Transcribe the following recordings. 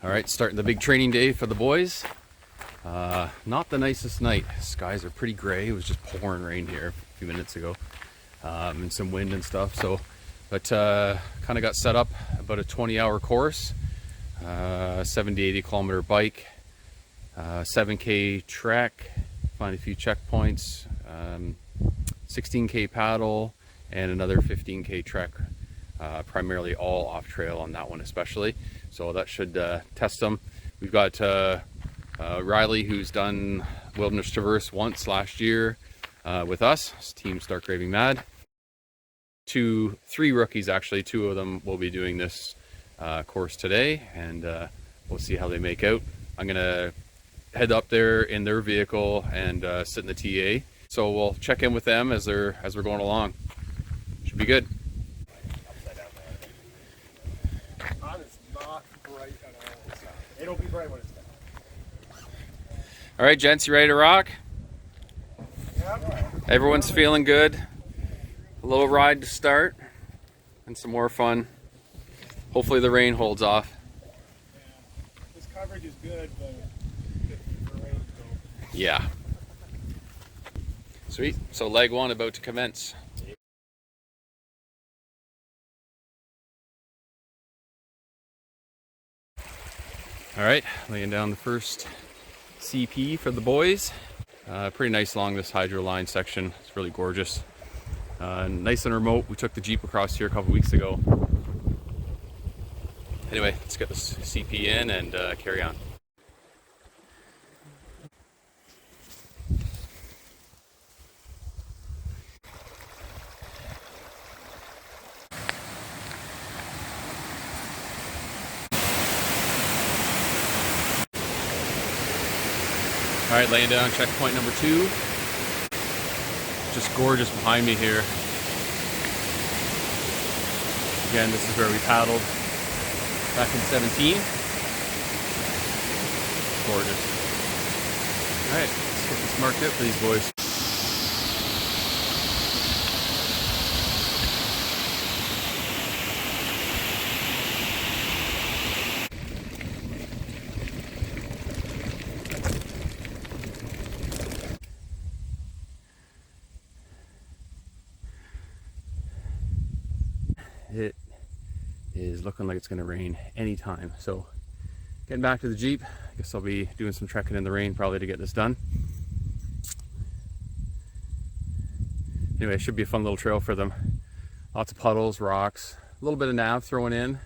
All right, starting the big training day for the boys. Not the nicest night. Skies are pretty gray. It was just pouring rain here a few minutes ago, and some wind and stuff. So, but kind of got set up about a 20-hour course, 70, 80 kilometer bike, 7K trek, find a few checkpoints, 16K paddle, and another 15K trek. Primarily all off trail on that one especially, so that should test them. We've got Riley, who's done Wilderness Traverse once last year with us. It's Team Stark Raving Mad. Three rookies actually. Two of them will be doing this course today, and we'll see how they make out. I'm gonna head up there in their vehicle and sit in the TA, so we'll check in with them as we're going along. Should be good. It'll be bright when it's done. All right, gents, you ready to rock? Yep. Everyone's feeling good. A little ride to start and some more fun. Hopefully the rain holds off. Yeah. This coverage is good, but the rain, so. Yeah. Sweet. So leg one about to commence. All right, laying down the first CP for the boys. Pretty nice along this hydro line section. It's really gorgeous. Nice and remote. We took the Jeep across here a couple weeks ago. Anyway, let's get this CP in and carry on. All right, laying down checkpoint number 2. Just gorgeous behind me here. Again, this is where we paddled back in 17. Gorgeous. All right, let's get this marked out for these boys. It is looking like it's going to rain anytime, so getting back to the Jeep. I guess I'll be doing some trekking in the rain probably to get this done. Anyway, it should be a fun little trail for them. Lots of puddles, rocks, a little bit of nav thrown in,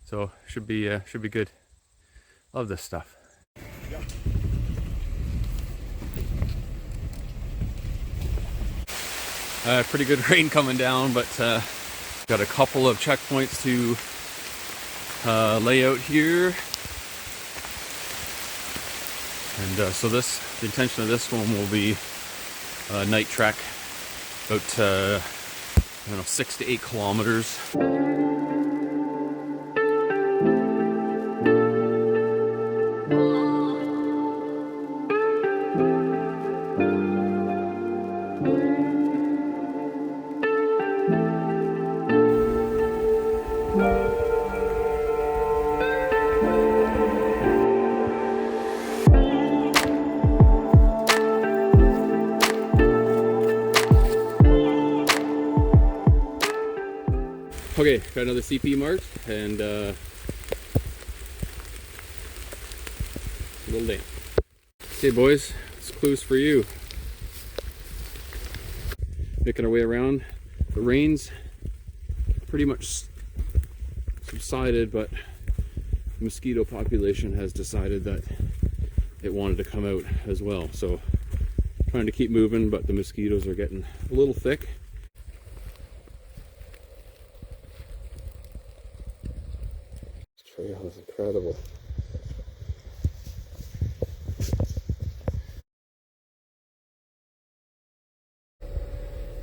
so should be good. Love this stuff. Pretty good rain coming down, but got a couple of checkpoints to lay out here. And so the intention of this one will be a night trek, about I don't know, 6 to 8 kilometers. Okay, got another CP marked, and a little damp. Okay boys, it's clues for you. Making our way around. The rain's pretty much subsided, but the mosquito population has decided that it wanted to come out as well. So trying to keep moving, but the mosquitoes are getting a little thick. Trail is incredible.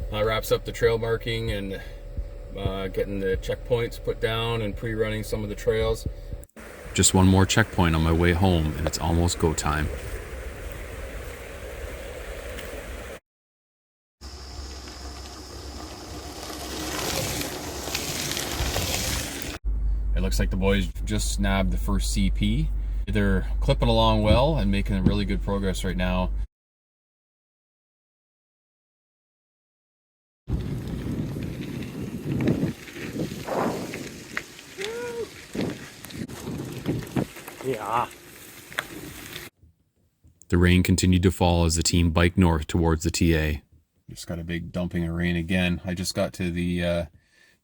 That wraps up the trail marking and getting the checkpoints put down and pre-running some of the trails. Just one more checkpoint on my way home and it's almost go time. It looks like the boys just snagged the first CP. They're clipping along well and making really good progress right now. Yeah. The rain continued to fall as the team biked north towards the TA. Just got a big dumping of rain again. I just got to the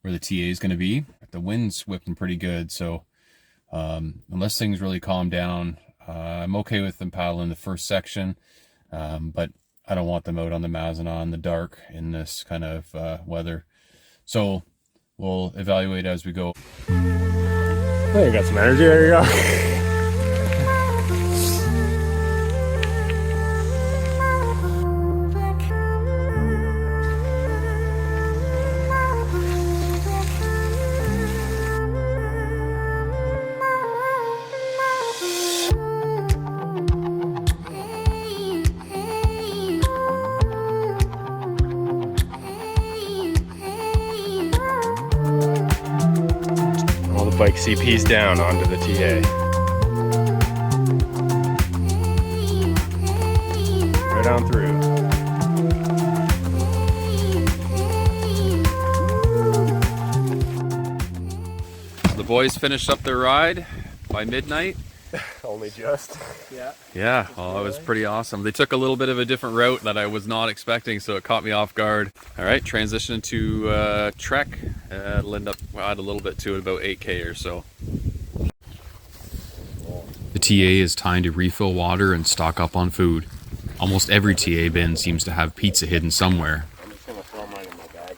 where the TA is going to be. The wind's whipping pretty good, so unless things really calm down, I'm okay with them paddling the first section, but I don't want them out on the Mazenod in the dark in this kind of weather. So we'll evaluate as we go. Oh, you got some energy. There you go. Bike CP's down onto the TA. Right on through. The boys finished up their ride by midnight. Only just. Yeah. Yeah, well, it was pretty awesome. They took a little bit of a different route that I was not expecting, so it caught me off guard. All right, transition to trek. It'll end up, we'll add a little bit to it, about 8K or so. The TA is time to refill water and stock up on food. Almost every TA bin seems to have pizza hidden somewhere. I'm just gonna throw mine in my bag.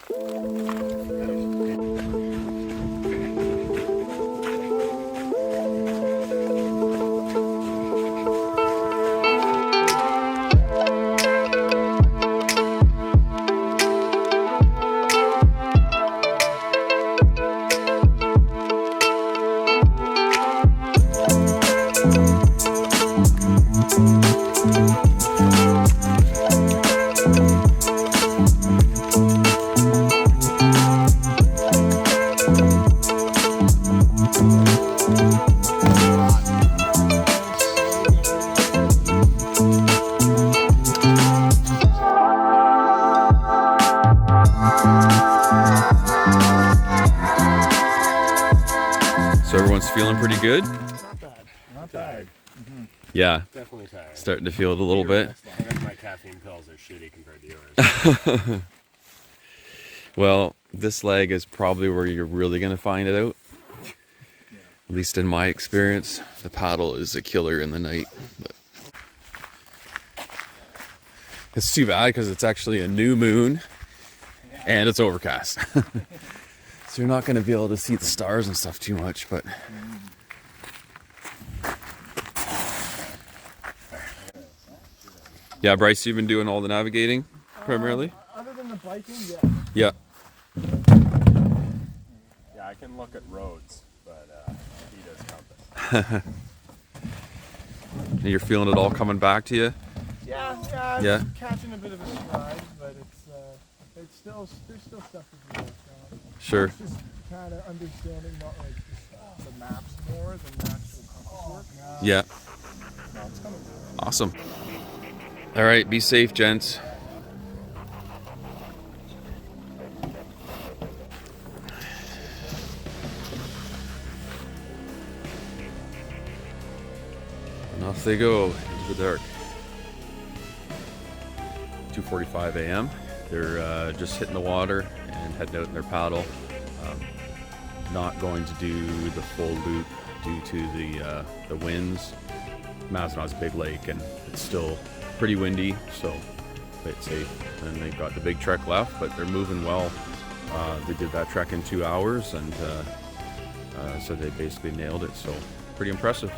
So everyone's feeling pretty good? Not bad. Not bad. Yeah, Definitely tired. starting to feel it a little bit. I guess my caffeine pills are shitty compared to yours. Well, this leg is probably where you're really going to find it out. At least in my experience, the paddle is a killer in the night. But it's too bad because it's actually a new moon and it's overcast. So you're not going to be able to see the stars and stuff too much, but yeah, Bryce, you've been doing all the navigating primarily? Other than the biking, Yeah. yeah. Yeah, I can look at roads, but he does compass. And you're feeling it all coming back to you? Yeah. I'm catching a bit of a stride, but it's still there's still stuff to do. Sure. It's just kind of understanding not like just the maps more than the actual compass work. Yeah. No, it's coming. Awesome. All right, be safe, gents. And off they go into the dark. 2:45 a.m. They're just hitting the water and heading out in their paddle. Not going to do the full loop due to the winds. Mazenod's a big lake and it's still pretty windy, so play it safe. And they've got the big trek left, but they're moving well. They did that trek in 2 hours, and so they basically nailed it. So pretty impressive.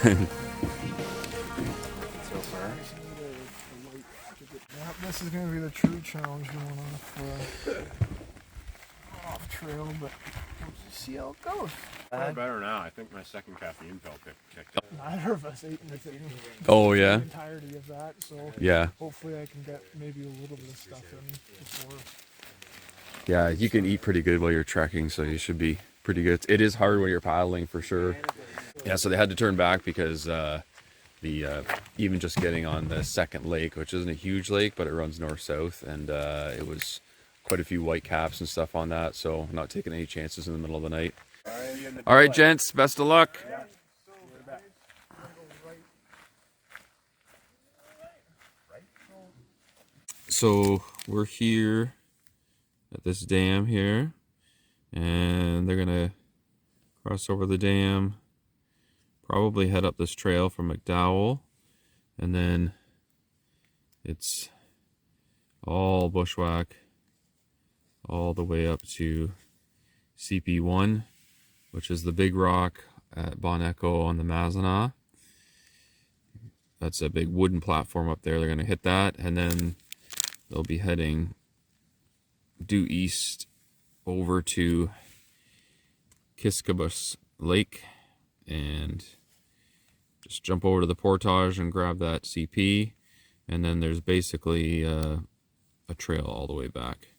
So far. Yeah, this is going to be the true challenge going off trail, but we'll just see how it goes. Far better now. I think my second caffeine pill kicked in. Neither of us ate anything. Oh, yeah? The entirety of that, so Yeah. hopefully I can get maybe a little bit of stuff in before. Yeah, you can eat pretty good while you're trekking, so you should be pretty good. It is hard when you're paddling for sure. Yeah, so they had to turn back because even just getting on the second lake, which isn't a huge lake, but it runs north-south, and it was quite a few white caps and stuff on that, so I'm not taking any chances in the middle of the night. All right, gents, best of luck. So we're here at this dam here, and they're gonna cross over the dam, probably head up this trail from McDowell, and then it's all bushwhack all the way up to CP1, which is the big rock at Bon Echo on the Mazenah. That's a big wooden platform up there. They're going to hit that, and then they'll be heading due east over to Kiskabus Lake and just jump over to the portage and grab that CP, and then there's basically a trail all the way back.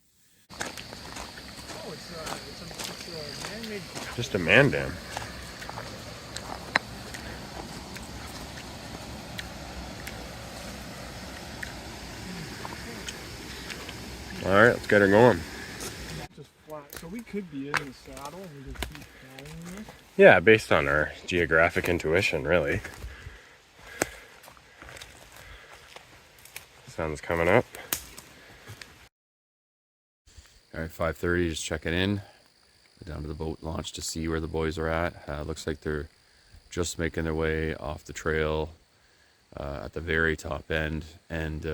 Oh, it's a man-made. Just a man dam. All right, let's get her going. Just flat. So we could be in the saddle and we just keep following this. Yeah, based on our geographic intuition, really. Sun's coming up. All right, 5:30, just checking in. Down to the boat launch to see where the boys are at. Looks like they're just making their way off the trail at the very top end and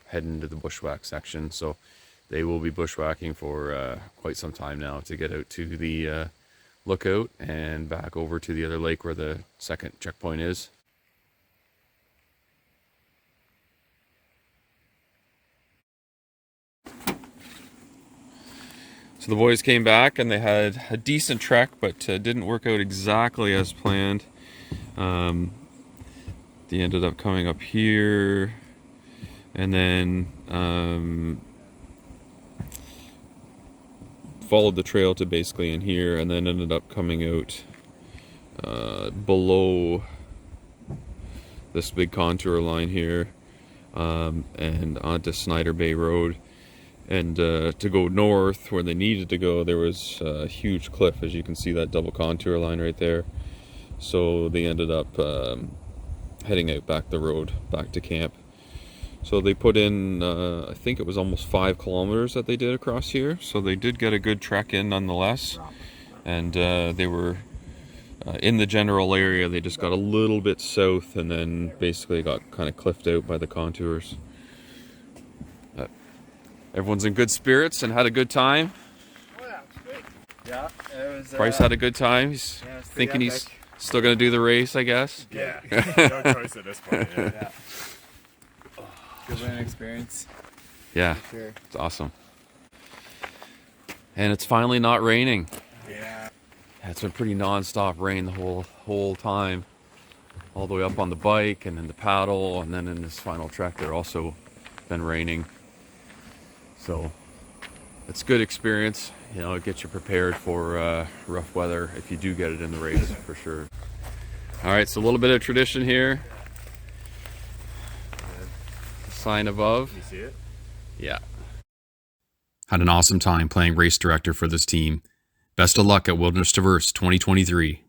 heading to the bushwhack section. So they will be bushwhacking for quite some time now to get out to the lookout and back over to the other lake where the second checkpoint is. So the boys came back and they had a decent trek, but didn't work out exactly as planned. They ended up coming up here and then followed the trail to basically in here, and then ended up coming out below this big contour line here and onto Snyder Bay Road. And to go north where they needed to go, there was a huge cliff, as you can see that double contour line right there. So they ended up heading out back the road, back to camp. So they put in, I think it was almost 5 kilometers that they did across here. So they did get a good trek in nonetheless. And they were in the general area. They just got a little bit south and then basically got kind of cliffed out by the contours. Everyone's in good spirits and had a good time. Oh yeah, it's great. Yeah, it was. Bryce had a good time. He's Yeah, it was pretty thinking he's epic. still going to do the race, I guess. Yeah, no choice at this point. Yeah. Yeah. Good learning experience. Yeah, For sure. it's awesome. And it's finally not raining. Yeah. Yeah, it's been pretty non-stop rain the whole time. All the way up on the bike and then the paddle, and then in this final trek there also been raining. So it's good experience. You know, it gets you prepared for rough weather if you do get it in the race, for sure. All right, so a little bit of tradition here. The sign above. You see it? Yeah. Had an awesome time playing race director for this team. Best of luck at Wilderness Traverse 2023.